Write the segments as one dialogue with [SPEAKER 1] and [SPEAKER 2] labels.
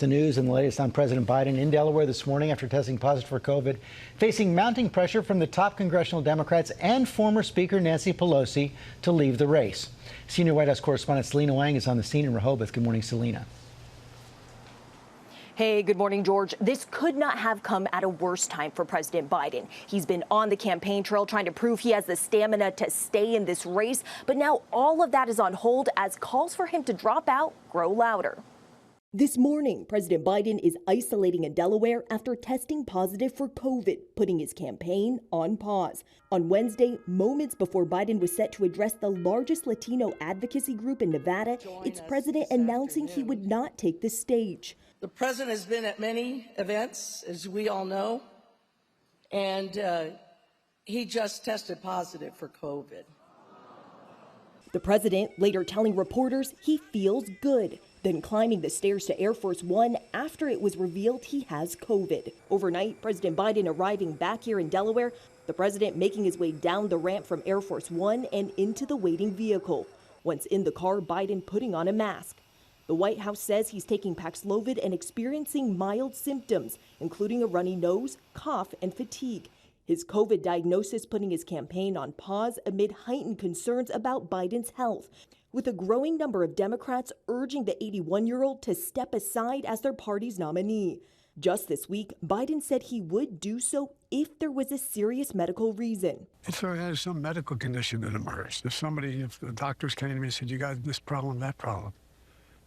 [SPEAKER 1] The news and the latest on President Biden in Delaware this morning after testing positive for COVID, facing mounting pressure from the top congressional Democrats and former Speaker Nancy Pelosi to leave the race. Senior White House correspondent Selena Wang is on the scene in Rehoboth. Good morning, Selena.
[SPEAKER 2] Hey, good morning, George. This could not have come at a worse time for President Biden. He's been on the campaign trail trying to prove he has the stamina to stay in this race. But now all of that is on hold as calls for him to drop out grow louder.
[SPEAKER 3] This morning, President Biden is isolating in Delaware after testing positive for COVID, putting his campaign on pause. On Wednesday, moments before Biden was set to address the largest Latino advocacy group in Nevada, its president announcing he would not take the stage.
[SPEAKER 4] The president has been at many events, as we all know, and he just tested positive for COVID.
[SPEAKER 3] The president later telling reporters he feels good, then climbing the stairs to Air Force One after it was revealed he has COVID. Overnight, President Biden arriving back here in Delaware, the president making his way down the ramp from Air Force One and into the waiting vehicle. Once in the car, Biden putting on a mask. The White House says he's taking Paxlovid and experiencing mild symptoms, including a runny nose, cough, and fatigue. His COVID diagnosis putting his campaign on pause amid heightened concerns about Biden's health, with a growing number of Democrats urging the 81-year-old to step aside as their party's nominee. Just this week, Biden said he would do so if there was a serious medical reason.
[SPEAKER 5] If there is some medical condition that emerged, if the doctors came to me and said, you got this problem, that problem.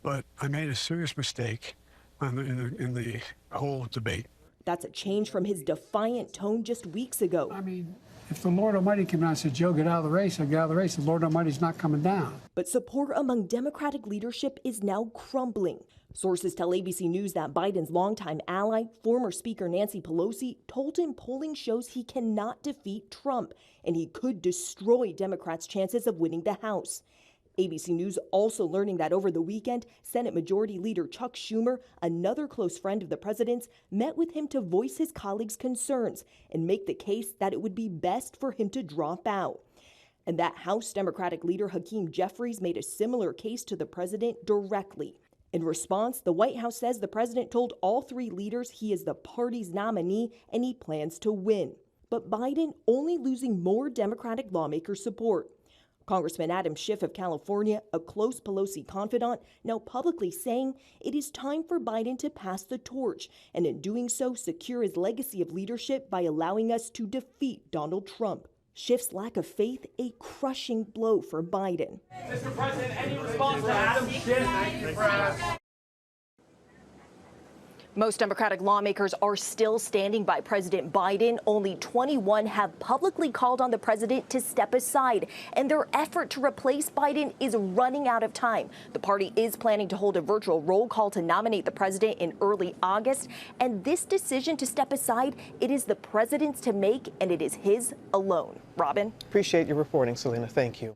[SPEAKER 5] But I made a serious mistake in the whole debate.
[SPEAKER 3] That's a change from his defiant tone just weeks ago.
[SPEAKER 5] I mean, if the Lord Almighty came out and said, Joe, get out of the race, I'd get out of the race. The Lord Almighty's not coming down.
[SPEAKER 3] But support among Democratic leadership is now crumbling. Sources tell ABC News that Biden's longtime ally, former Speaker Nancy Pelosi, told him polling shows he cannot defeat Trump, and he could destroy Democrats' chances of winning the House. ABC News also learning that over the weekend, Senate Majority Leader Chuck Schumer, another close friend of the president's, met with him to voice his colleagues' concerns and make the case that it would be best for him to drop out. And that House Democratic leader Hakeem Jeffries made a similar case to the president directly. In response, the White House says the president told all three leaders he is the party's nominee and he plans to win. But Biden only losing more Democratic lawmaker support. Congressman Adam Schiff of California, a close Pelosi confidant, now publicly saying it is time for Biden to pass the torch and in doing so secure his legacy of leadership by allowing us to defeat Donald Trump. Schiff's lack of faith, a crushing blow for Biden.
[SPEAKER 6] Mr. President, any response to Adam Schiff? Thank you for asking.
[SPEAKER 2] Most Democratic lawmakers are still standing by President Biden. Only 21 have publicly called on the president to step aside, and their effort to replace Biden is running out of time. The party is planning to hold a virtual roll call to nominate the president in early August, and this decision to step aside, it is the president's to make, and it is his alone. Robin?
[SPEAKER 7] Appreciate your reporting, Selena. Thank you.